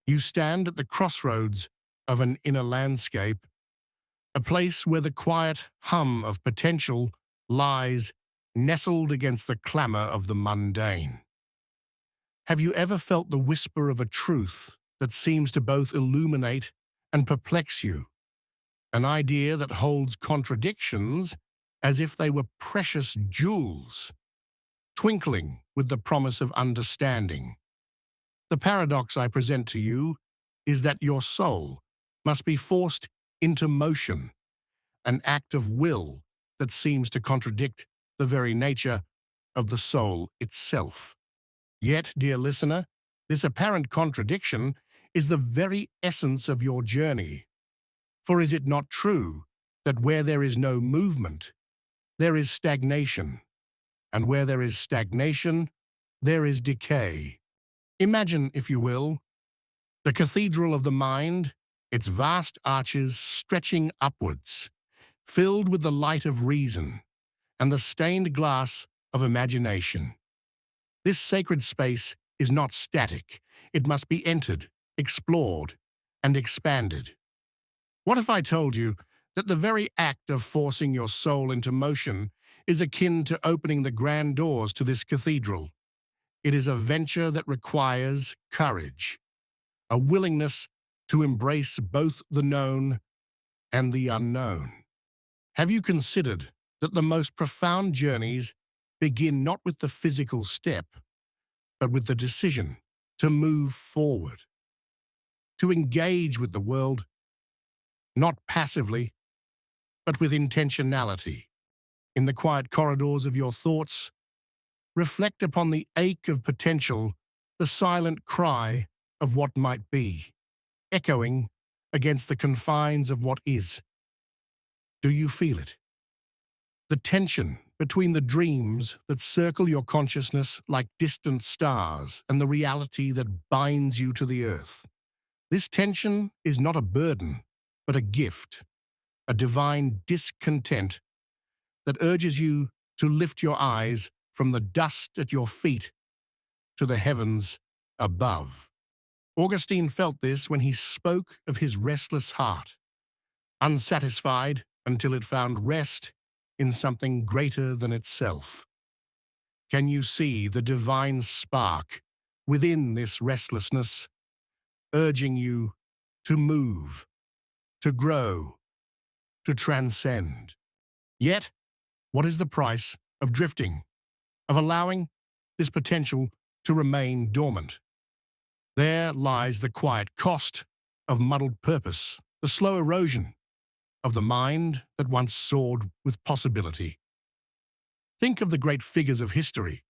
You stand at the crossroads of an inner landscape, a place where the quiet hum of potential lies nestled against the clamor of the mundane. Have you ever felt the whisper of a truth that seems to both illuminate and perplex you? An idea that holds contradictions as if they were precious jewels, twinkling with the promise of understanding. The paradox I present to you is that your soul must be forced into motion, an act of will that seems to contradict the very nature of the soul itself. Yet, dear listener, this apparent contradiction is the very essence of your journey. For is it not true that where there is no movement, there is stagnation, and where there is stagnation, there is decay? Imagine, if you will, the cathedral of the mind, its vast arches stretching upwards, filled with the light of reason and the stained glass of imagination. This sacred space is not static. It must be entered, explored, and expanded. What if I told you that the very act of forcing your soul into motion is akin to opening the grand doors to this cathedral? It is a venture that requires courage, a willingness to embrace both the known and the unknown. Have you considered that the most profound journeys begin not with the physical step, but with the decision to move forward, to engage with the world, not passively, but with intentionality? In the quiet corridors of your thoughts, reflect upon the ache of potential, the silent cry of what might be, echoing against the confines of what is. Do you feel it? The tension between the dreams that circle your consciousness like distant stars and the reality that binds you to the earth. This tension is not a burden, but a gift, a divine discontent that urges you to lift your eyes from the dust at your feet to the heavens above. Augustine felt this when he spoke of his restless heart, unsatisfied until it found rest in something greater than itself. Can you see the divine spark within this restlessness, urging you to move, to grow, to transcend? Yet, what is the price of drifting, of allowing this potential to remain dormant? There lies the quiet cost of muddled purpose, the slow erosion of the mind that once soared with possibility. Think of the great figures of history,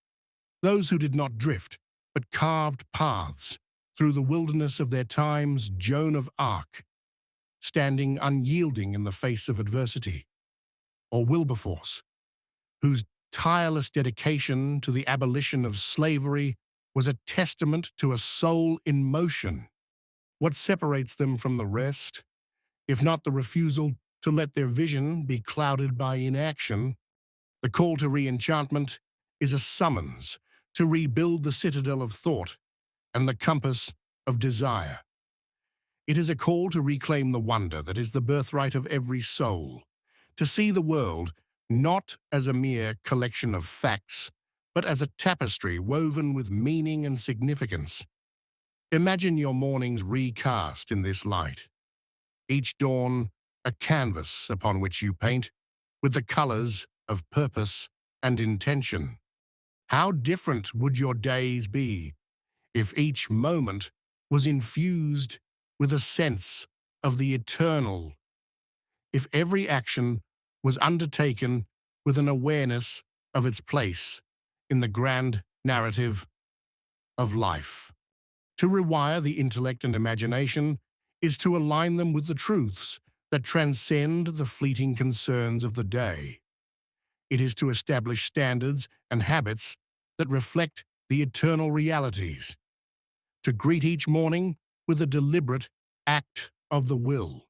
those who did not drift, but carved paths through the wilderness of their times. Joan of Arc, standing unyielding in the face of adversity, or Wilberforce, whose tireless dedication to the abolition of slavery was a testament to a soul in motion. What separates them from the rest, if not the refusal to let their vision be clouded by inaction? The call to re-enchantment is a summons to rebuild the citadel of thought and the compass of desire. It is a call to reclaim the wonder that is the birthright of every soul, to see the world not as a mere collection of facts, but as a tapestry woven with meaning and significance. Imagine your mornings recast in this light, each dawn a canvas upon which you paint with the colors of purpose and intention. How different would your days be if each moment was infused with a sense of the eternal, if every action was undertaken with an awareness of its place in the grand narrative of life? To rewire the intellect and imagination is to align them with the truths that transcend the fleeting concerns of the day. It is to establish standards and habits that reflect the eternal realities, to greet each morning with a deliberate act of the will,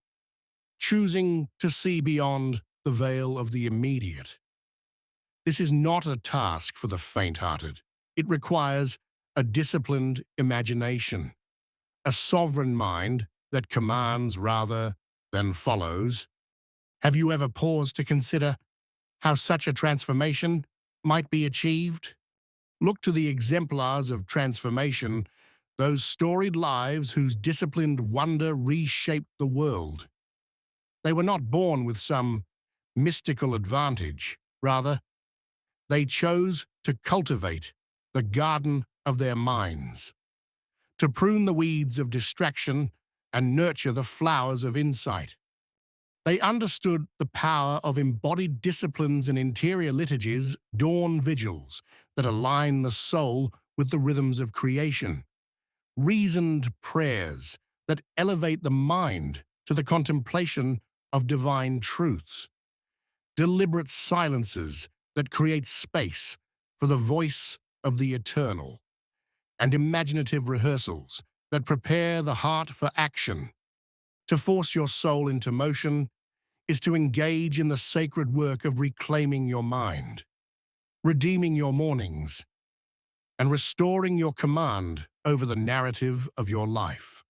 choosing to see beyond the veil of the immediate. This is not a task for the faint-hearted. It requires a disciplined imagination, a sovereign mind that commands rather than follows. Have you ever paused to consider how such a transformation might be achieved? Look to the exemplars of transformation, those storied lives whose disciplined wonder reshaped the world. They were not born with some mystical advantage. Rather, they chose to cultivate the garden of their minds, to prune the weeds of distraction and nurture the flowers of insight. They understood the power of embodied disciplines and interior liturgies, dawn vigils, that align the soul with the rhythms of creation, reasoned prayers that elevate the mind to the contemplation of divine truths, deliberate silences that create space for the voice of the eternal, and imaginative rehearsals that prepare the heart for action. To force your soul into motion is to engage in the sacred work of reclaiming your mind, redeeming your mornings, and restoring your command over the narrative of your life.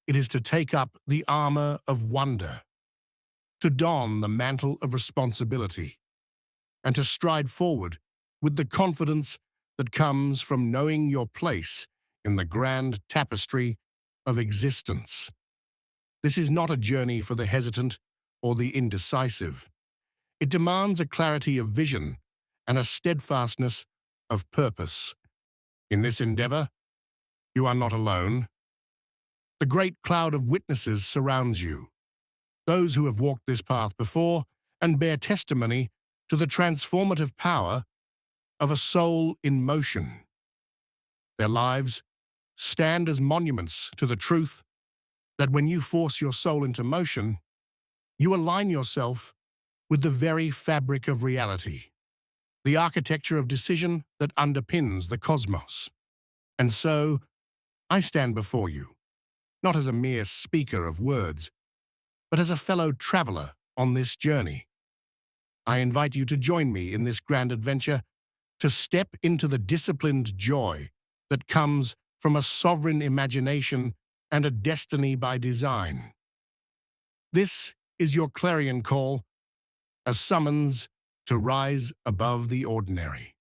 It is to take up the armor of wonder, to don the mantle of responsibility, and to stride forward with the confidence that comes from knowing your place in the grand tapestry of existence. This is not a journey for the hesitant or the indecisive. It demands a clarity of vision and a steadfastness of purpose. In this endeavor, you are not alone. The great cloud of witnesses surrounds you, those who have walked this path before and bear testimony to the transformative power of a soul in motion. Their lives stand as monuments to the truth that when you force your soul into motion, you align yourself with the very fabric of reality, the architecture of decision that underpins the cosmos. And so, I stand before you, not as a mere speaker of words, but as a fellow traveler on this journey. I invite you to join me in this grand adventure, to step into the disciplined joy that comes from a sovereign imagination and a destiny by design. This is your clarion call, a summons to rise above the ordinary,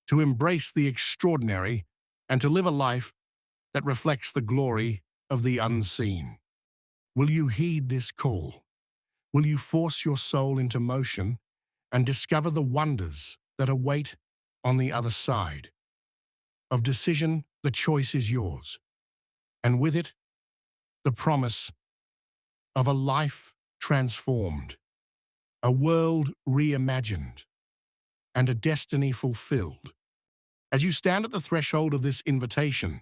to embrace the extraordinary, and to live a life that reflects the glory of the unseen. Will you heed this call? Will you force your soul into motion and discover the wonders that await on the other side? Of decision, the choice is yours, and with it, the promise of a life transformed, a world reimagined, and a destiny fulfilled. As you stand at the threshold of this invitation,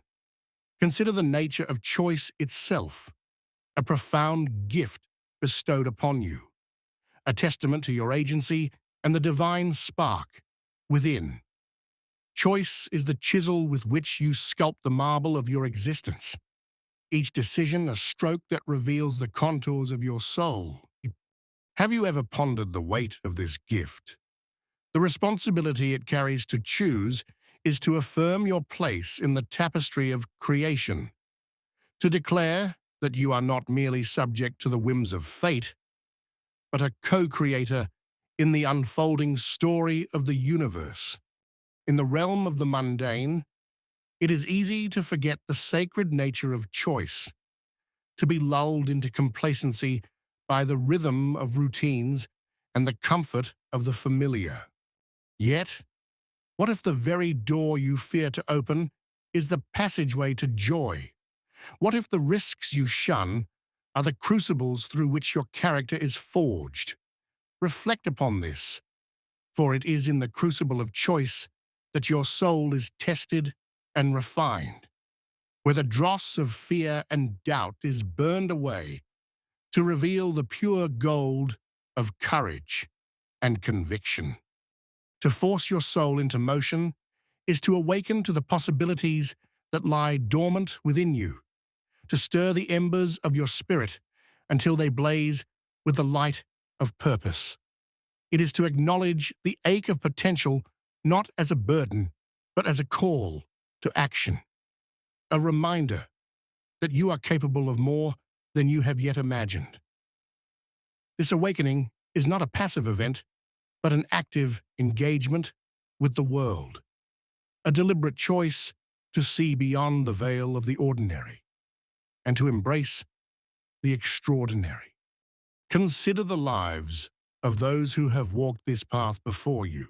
consider the nature of choice itself, a profound gift bestowed upon you, a testament to your agency and the divine spark within. Choice is the chisel with which you sculpt the marble of your existence, each decision a stroke that reveals the contours of your soul. Have you ever pondered the weight of this gift? The responsibility it carries to choose is to affirm your place in the tapestry of creation, to declare that you are not merely subject to the whims of fate, but a co-creator in the unfolding story of the universe. In the realm of the mundane, it is easy to forget the sacred nature of choice, to be lulled into complacency by the rhythm of routines and the comfort of the familiar. Yet, what if the very door you fear to open is the passageway to joy? What if the risks you shun are the crucibles through which your character is forged? Reflect upon this, for it is in the crucible of choice that your soul is tested and refined, where the dross of fear and doubt is burned away to reveal the pure gold of courage and conviction. To force your soul into motion is to awaken to the possibilities that lie dormant within you, to stir the embers of your spirit until they blaze with the light of purpose. It is to acknowledge the ache of potential not as a burden, but as a call to action, a reminder that you are capable of more than you have yet imagined. This awakening is not a passive event, but an active engagement with the world, a deliberate choice to see beyond the veil of the ordinary and to embrace the extraordinary. Consider the lives of those who have walked this path before you,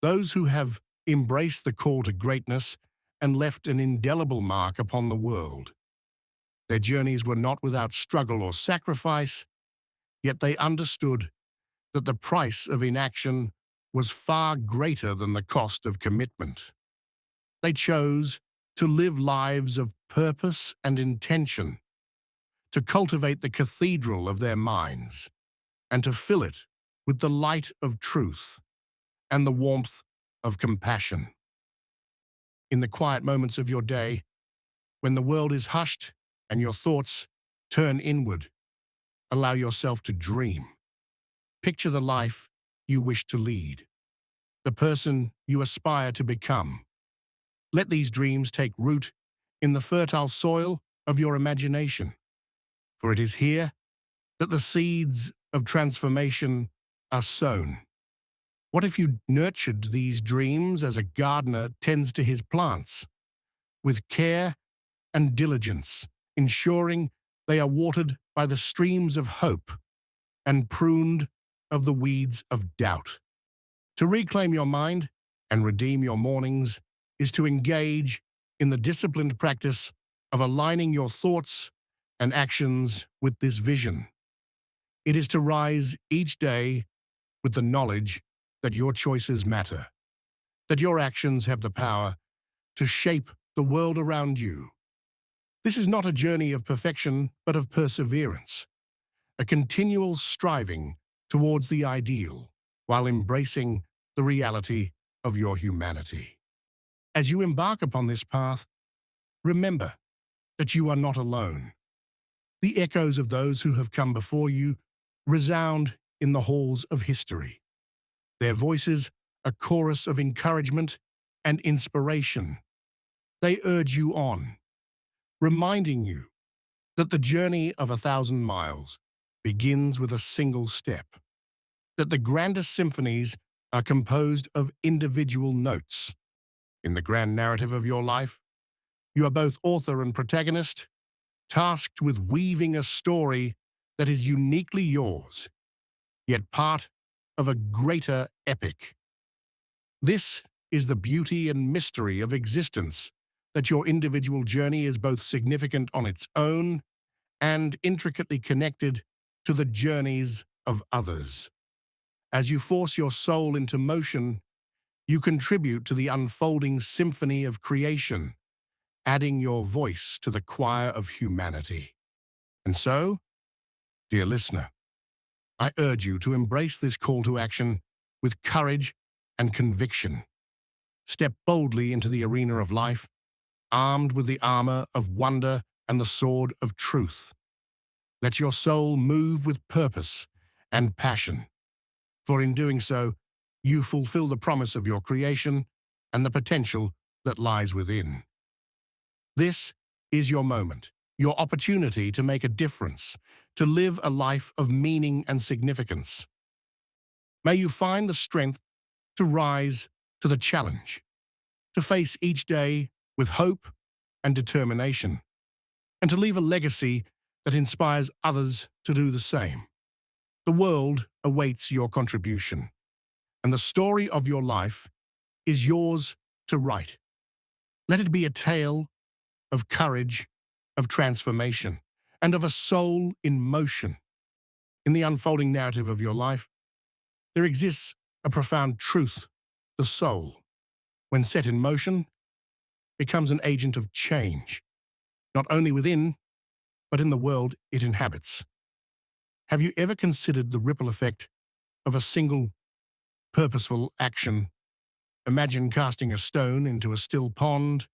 those who have embraced the call to greatness and left an indelible mark upon the world. Their journeys were not without struggle or sacrifice, yet they understood that the price of inaction was far greater than the cost of commitment. They chose to live lives of purpose and intention, to cultivate the cathedral of their minds, and to fill it with the light of truth and the warmth of compassion. In the quiet moments of your day, when the world is hushed and your thoughts turn inward, allow yourself to dream. Picture the life you wish to lead, the person you aspire to become. Let these dreams take root in the fertile soil of your imagination, for it is here that the seeds of transformation are sown. What if you nurtured these dreams as a gardener tends to his plants, with care and diligence, ensuring they are watered by the streams of hope and pruned of the weeds of doubt? To reclaim your mind and redeem your mornings is to engage in the disciplined practice of aligning your thoughts and actions with this vision. It is to rise each day with the knowledge that your choices matter, that your actions have the power to shape the world around you. This is not a journey of perfection, but of perseverance, a continual striving towards the ideal while embracing the reality of your humanity. As you embark upon this path, remember that you are not alone. The echoes of those who have come before you resound in the halls of history, their voices a chorus of encouragement and inspiration. They urge you on, reminding you that the journey of 1,000 miles begins with a single step, that the grandest symphonies are composed of individual notes. In the grand narrative of your life, you are both author and protagonist, tasked with weaving a story that is uniquely yours, yet part of a greater epic. This is the beauty and mystery of existence, that your individual journey is both significant on its own and intricately connected to the journeys of others. As you force your soul into motion, you contribute to the unfolding symphony of creation, adding your voice to the choir of humanity. And so, dear listener, I urge you to embrace this call to action with courage and conviction. Step boldly into the arena of life, armed with the armor of wonder and the sword of truth. Let your soul move with purpose and passion, for in doing so, you fulfill the promise of your creation and the potential that lies within. This is your moment, your opportunity to make a difference, to live a life of meaning and significance. May you find the strength to rise to the challenge, to face each day with hope and determination, and to leave a legacy that inspires others to do the same. The world awaits your contribution, and the story of your life is yours to write. Let it be a tale of courage, of transformation, and of a soul in motion. In the unfolding narrative of your life, there exists a profound truth. The soul, when set in motion, becomes an agent of change, not only within, but in the world it inhabits. Have you ever considered the ripple effect of a single, purposeful action? Imagine casting a stone into a still pond,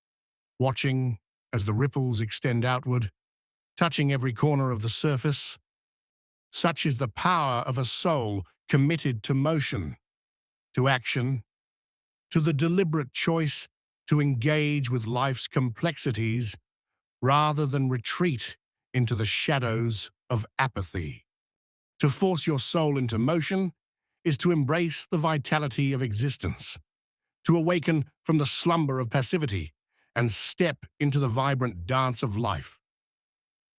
watching as the ripples extend outward, touching every corner of the surface. Such is the power of a soul committed to motion, to action, to the deliberate choice to engage with life's complexities rather than retreat into the shadows of apathy. To force your soul into motion is to embrace the vitality of existence, to awaken from the slumber of passivity and step into the vibrant dance of life.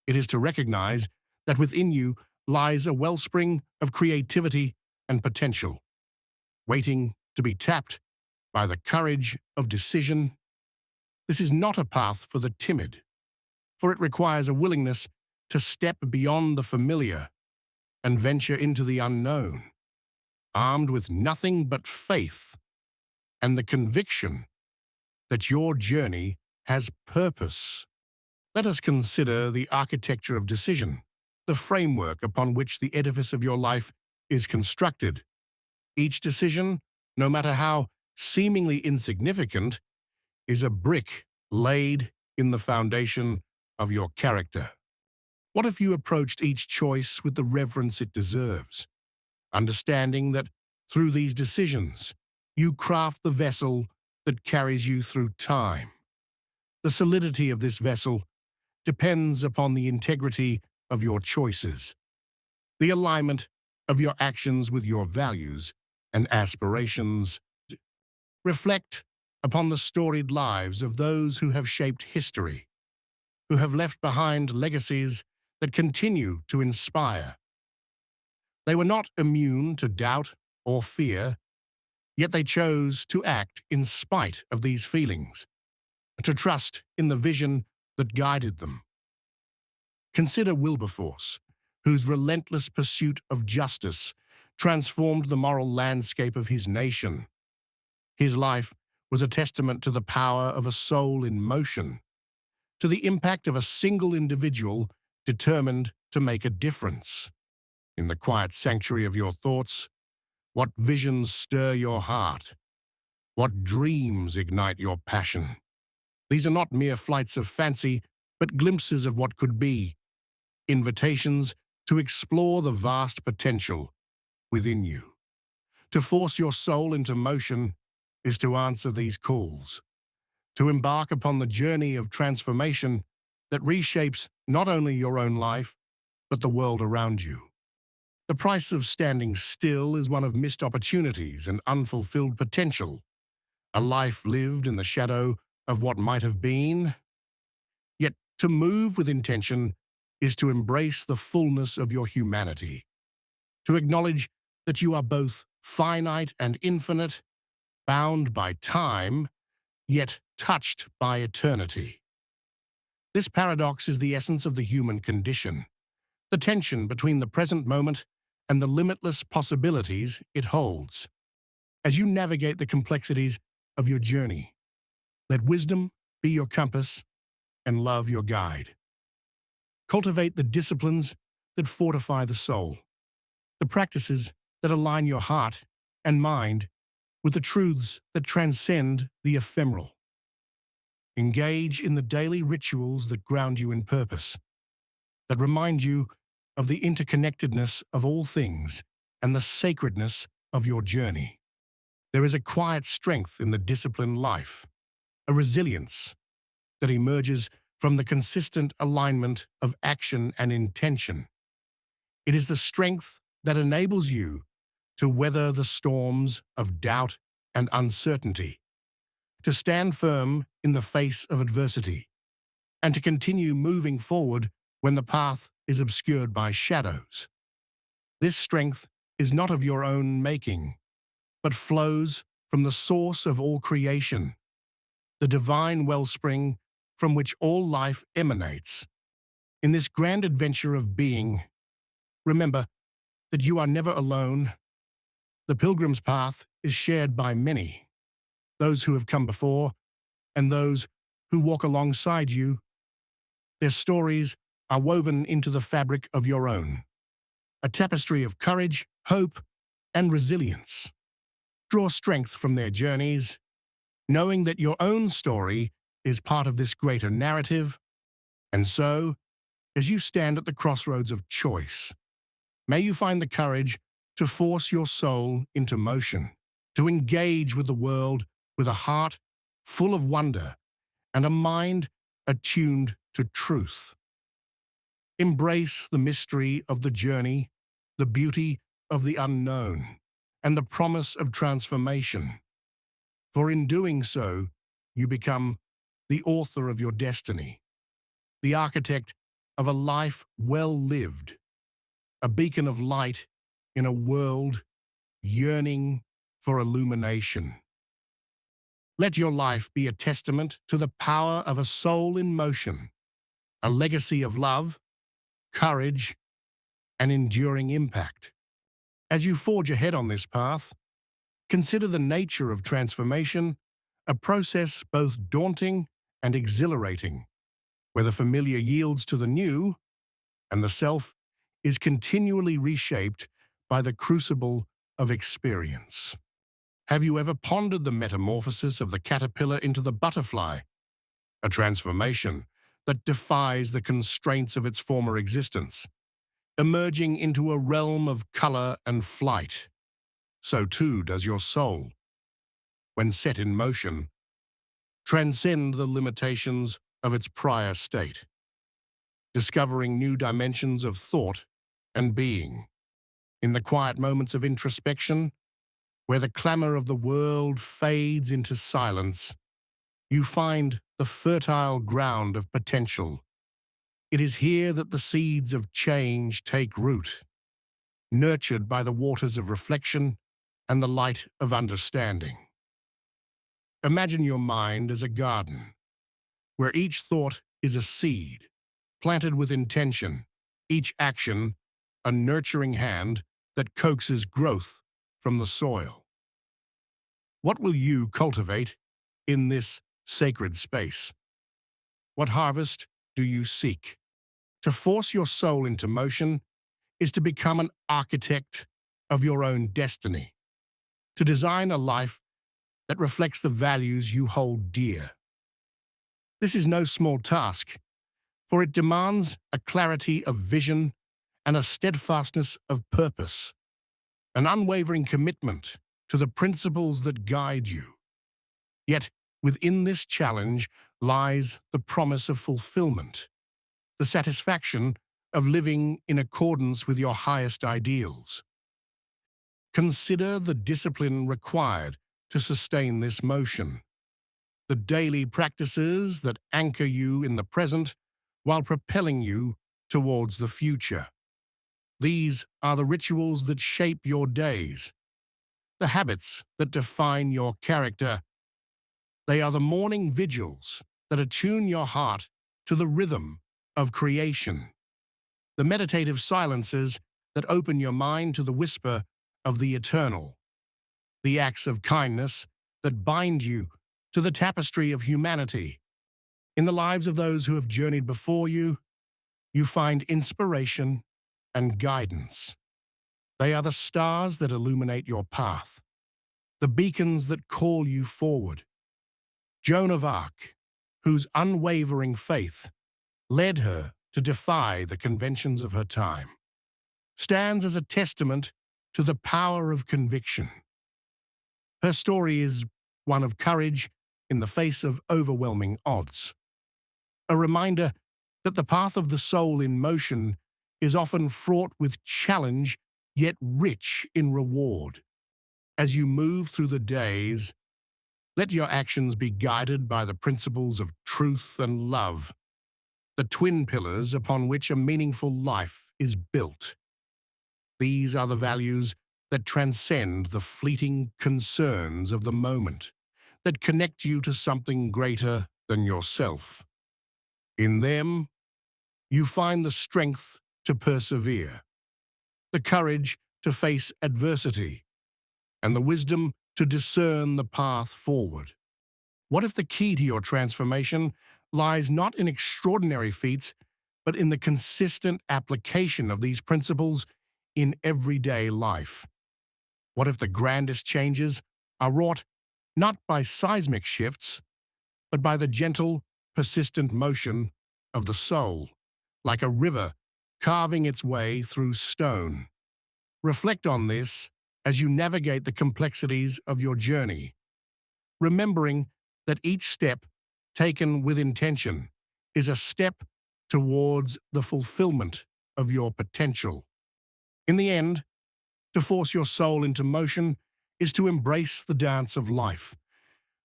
It is to recognize that within you lies a wellspring of creativity and potential, waiting to be tapped by the courage of decision. This is not a path for the timid, for it requires a willingness to step beyond the familiar and venture into the unknown, armed with nothing but faith and the conviction that your journey has purpose. Let us consider the architecture of decision, the framework upon which the edifice of your life is constructed. Each decision, no matter how seemingly insignificant, is a brick laid in the foundation of your character. What if you approached each choice with the reverence it deserves, understanding that through these decisions, you craft the vessel that carries you through time? The solidity of this vessel depends upon the integrity of your choices, the alignment of your actions with your values and aspirations. Reflect upon the storied lives of those who have shaped history, who have left behind legacies that continue to inspire. They were not immune to doubt or fear, yet they chose to act in spite of these feelings, to trust in the vision that guided them. Consider Wilberforce, whose relentless pursuit of justice transformed the moral landscape of his nation. His life was a testament to the power of a soul in motion, to the impact of a single individual determined to make a difference. In the quiet sanctuary of your thoughts, what visions stir your heart? What dreams ignite your passion? These are not mere flights of fancy, but glimpses of what could be, invitations to explore the vast potential within you. To force your soul into motion is to answer these calls, to embark upon the journey of transformation that reshapes not only your own life, but the world around you. The price of standing still is one of missed opportunities and unfulfilled potential, a life lived in the shadow of what might have been. Yet to move with intention is to embrace the fullness of your humanity, to acknowledge that you are both finite and infinite, bound by time, yet touched by eternity. This paradox is the essence of the human condition, the tension between the present moment and the limitless possibilities it holds. As you navigate the complexities of your journey, let wisdom be your compass and love your guide. Cultivate the disciplines that fortify the soul, the practices that align your heart and mind with the truths that transcend the ephemeral. Engage in the daily rituals that ground you in purpose, that remind you of the interconnectedness of all things and the sacredness of your journey. There is a quiet strength in the disciplined life, a resilience that emerges from the consistent alignment of action and intention. It is the strength that enables you to weather the storms of doubt and uncertainty, to stand firm in the face of adversity, and to continue moving forward when the path is obscured by shadows. This strength is not of your own making, but flows from the source of all creation, the divine wellspring from which all life emanates. In this grand adventure of being, remember that you are never alone. The pilgrim's path is shared by many, those who have come before and those who walk alongside you. Their stories are woven into the fabric of your own, a tapestry of courage, hope, and resilience. Draw strength from their journeys, knowing that your own story is part of this greater narrative. And so, as you stand at the crossroads of choice, may you find the courage to force your soul into motion, to engage with the world with a heart full of wonder and a mind attuned to truth. Embrace the mystery of the journey, the beauty of the unknown, and the promise of transformation. For in doing so, you become the author of your destiny, the architect of a life well lived, a beacon of light in a world yearning for illumination. Let your life be a testament to the power of a soul in motion, a legacy of love, courage, and enduring impact. As you forge ahead on this path, consider the nature of transformation, a process both daunting and exhilarating, where the familiar yields to the new and the self is continually reshaped by the crucible of experience. Have you ever pondered the metamorphosis of the caterpillar into the butterfly, a transformation that defies the constraints of its former existence, emerging into a realm of color and flight? So too does your soul, when set in motion, transcend the limitations of its prior state, discovering new dimensions of thought and being. In the quiet moments of introspection, where the clamor of the world fades into silence, you find the fertile ground of potential. It is here that the seeds of change take root, nurtured by the waters of reflection and the light of understanding. Imagine your mind as a garden, where each thought is a seed, planted with intention, each action a nurturing hand that coaxes growth from the soil. What will you cultivate in this sacred space? What harvest do you seek? To force your soul into motion is to become an architect of your own destiny, to design a life that reflects the values you hold dear. This is no small task, for it demands a clarity of vision and a steadfastness of purpose, an unwavering commitment to the principles that guide you. Yet, within this challenge lies the promise of fulfillment, the satisfaction of living in accordance with your highest ideals. Consider the discipline required to sustain this motion, the daily practices that anchor you in the present while propelling you towards the future. These are the rituals that shape your days, the habits that define your character. They are the morning vigils that attune your heart to the rhythm of creation, the meditative silences that open your mind to the whisper of the eternal, the acts of kindness that bind you to the tapestry of humanity. In the lives of those who have journeyed before you, you find inspiration and guidance. They are the stars that illuminate your path, the beacons that call you forward. Joan of Arc, whose unwavering faith led her to defy the conventions of her time, stands as a testament to the power of conviction. Her story is one of courage in the face of overwhelming odds, a reminder that the path of the soul in motion is often fraught with challenge, yet rich in reward. As you move through the days, let your actions be guided by the principles of truth and love, the twin pillars upon which a meaningful life is built. These are the values that transcend the fleeting concerns of the moment, that connect you to something greater than yourself. In them, you find the strength to persevere, the courage to face adversity, and the wisdom to discern the path forward. What if the key to your transformation lies not in extraordinary feats, but in the consistent application of these principles in everyday life? What if the grandest changes are wrought not by seismic shifts, but by the gentle, persistent motion of the soul, like a river carving its way through stone? Reflect on this as you navigate the complexities of your journey, remembering that each step taken with intention is a step towards the fulfillment of your potential. In the end, to force your soul into motion is to embrace the dance of life,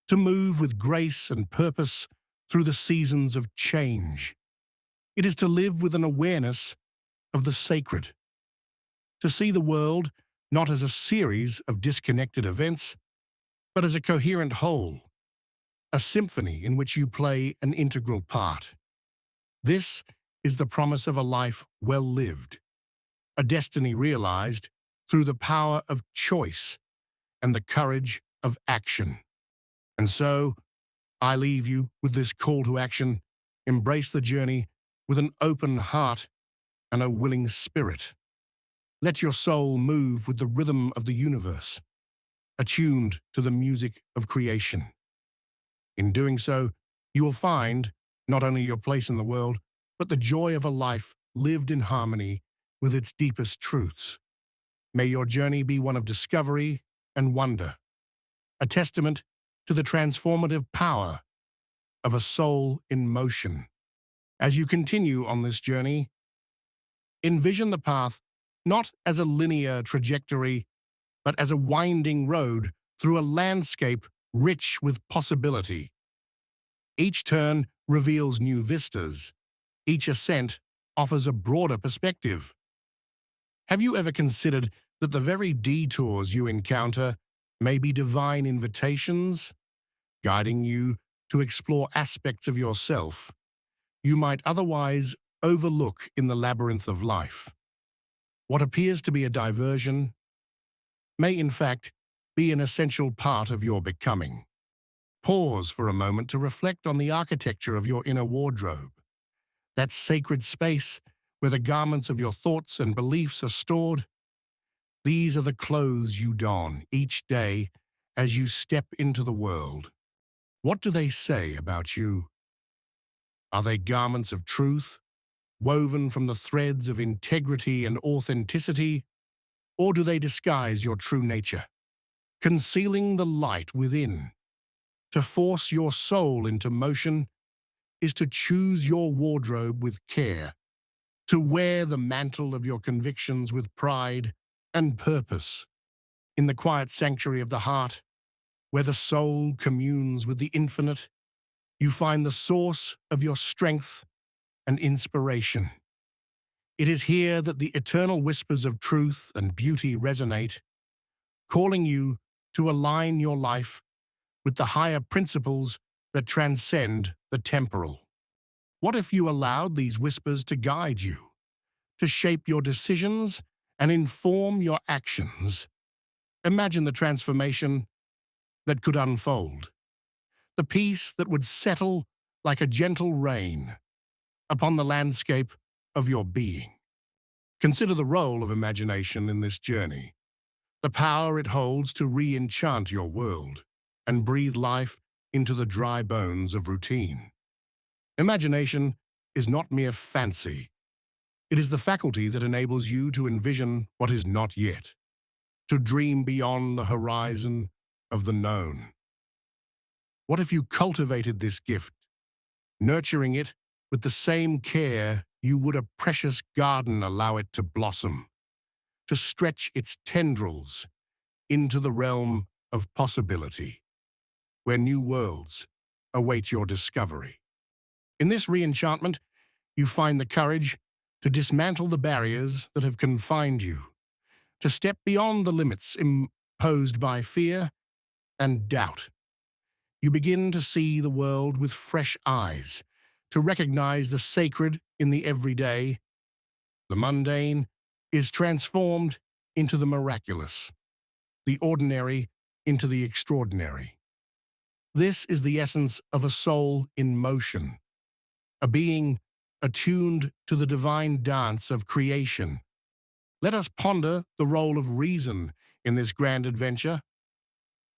to move with grace and purpose through the seasons of change. It is to live with an awareness of the sacred, to see the world not as a series of disconnected events, but as a coherent whole, a symphony in which you play an integral part. This is the promise of a life well lived, a destiny realized through the power of choice and the courage of action. And so, I leave you with this call to action: embrace the journey with an open heart and a willing spirit. Let your soul move with the rhythm of the universe, attuned to the music of creation. In doing so, you will find not only your place in the world, but the joy of a life lived in harmony with its deepest truths. May your journey be one of discovery and wonder, a testament to the transformative power of a soul in motion. As you continue on this journey, envision the path not as a linear trajectory, but as a winding road through a landscape rich with possibility. Each turn reveals new vistas. Each ascent offers a broader perspective. Have you ever considered that the very detours you encounter may be divine invitations, guiding you to explore aspects of yourself you might otherwise overlook in the labyrinth of life? What appears to be a diversion may in fact be an essential part of your becoming. Pause for a moment to reflect on the architecture of your inner wardrobe, that sacred space where the garments of your thoughts and beliefs are stored. These are the clothes you don each day as you step into the world. What do they say about you? Are they garments of truth, woven from the threads of integrity and authenticity, or do they disguise your true nature, concealing the light within? To force your soul into motion is to choose your wardrobe with care, to wear the mantle of your convictions with pride and purpose. In the quiet sanctuary of the heart, where the soul communes with the infinite, you find the source of your strength and inspiration. It is here that the eternal whispers of truth and beauty resonate, calling you to align your life with the higher principles that transcend the temporal. What if you allowed these whispers to guide you, to shape your decisions and inform your actions? Imagine the transformation that could unfold, the peace that would settle like a gentle rain upon the landscape of your being. Consider the role of imagination in this journey, the power it holds to re-enchant your world and breathe life into the dry bones of routine. Imagination is not mere fancy. It is the faculty that enables you to envision what is not yet, to dream beyond the horizon of the known. What if you cultivated this gift, nurturing it with the same care you would a precious garden allow it to blossom, to stretch its tendrils into the realm of possibility, where new worlds await your discovery? In this re-enchantment, you find the courage to dismantle the barriers that have confined you, to step beyond the limits imposed by fear and doubt. You begin to see the world with fresh eyes, to recognize the sacred in the everyday. The mundane is transformed into the miraculous, the ordinary into the extraordinary. This is the essence of a soul in motion, a being attuned to the divine dance of creation. Let us ponder the role of reason in this grand adventure.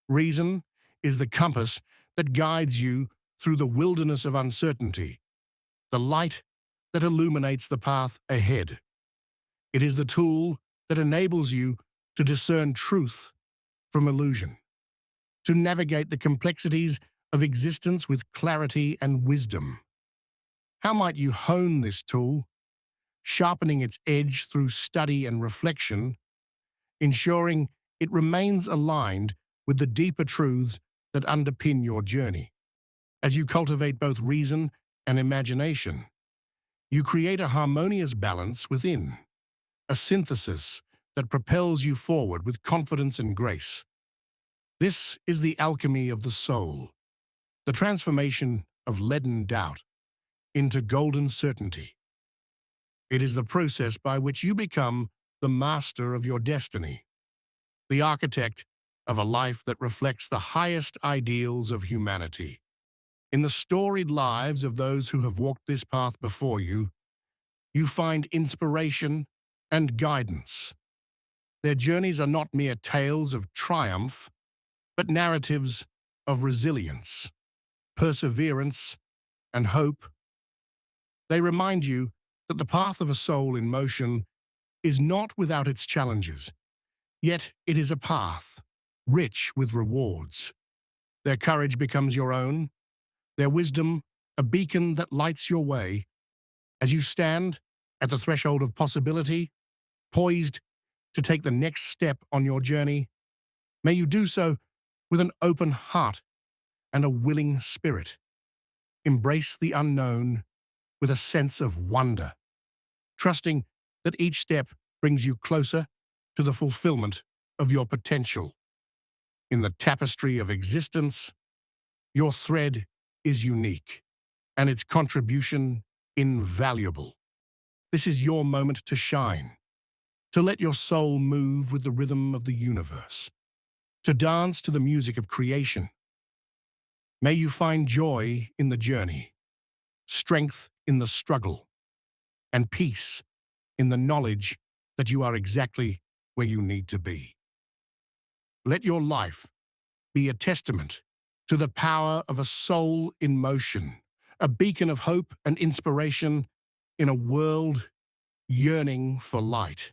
Reason is the compass that guides you through the wilderness of uncertainty, the light that illuminates the path ahead. It is the tool that enables you to discern truth from illusion, to navigate the complexities of existence with clarity and wisdom. How might you hone this tool, sharpening its edge through study and reflection, ensuring it remains aligned with the deeper truths that underpin your journey? As you cultivate both reason and imagination, you create a harmonious balance within, a synthesis that propels you forward with confidence and grace. This is the alchemy of the soul, the transformation of leaden doubt into golden certainty. It is the process by which you become the master of your destiny, the architect of a life that reflects the highest ideals of humanity. In the storied lives of those who have walked this path before you, you find inspiration and guidance. Their journeys are not mere tales of triumph, but narratives of resilience, perseverance, and hope. They remind you that the path of a soul in motion is not without its challenges, yet it is a path rich with rewards. Their courage becomes your own, their wisdom a beacon that lights your way. As you stand at the threshold of possibility, poised to take the next step on your journey, may you do so with an open heart and a willing spirit. Embrace the unknown with a sense of wonder, trusting that each step brings you closer to the fulfillment of your potential. In the tapestry of existence, your thread is unique, and its contribution invaluable. This is your moment to shine, to let your soul move with the rhythm of the universe, to dance to the music of creation. May you find joy in the journey, strength in the struggle, and peace in the knowledge that you are exactly where you need to be. Let your life be a testament to the power of a soul in motion, a beacon of hope and inspiration in a world yearning for light.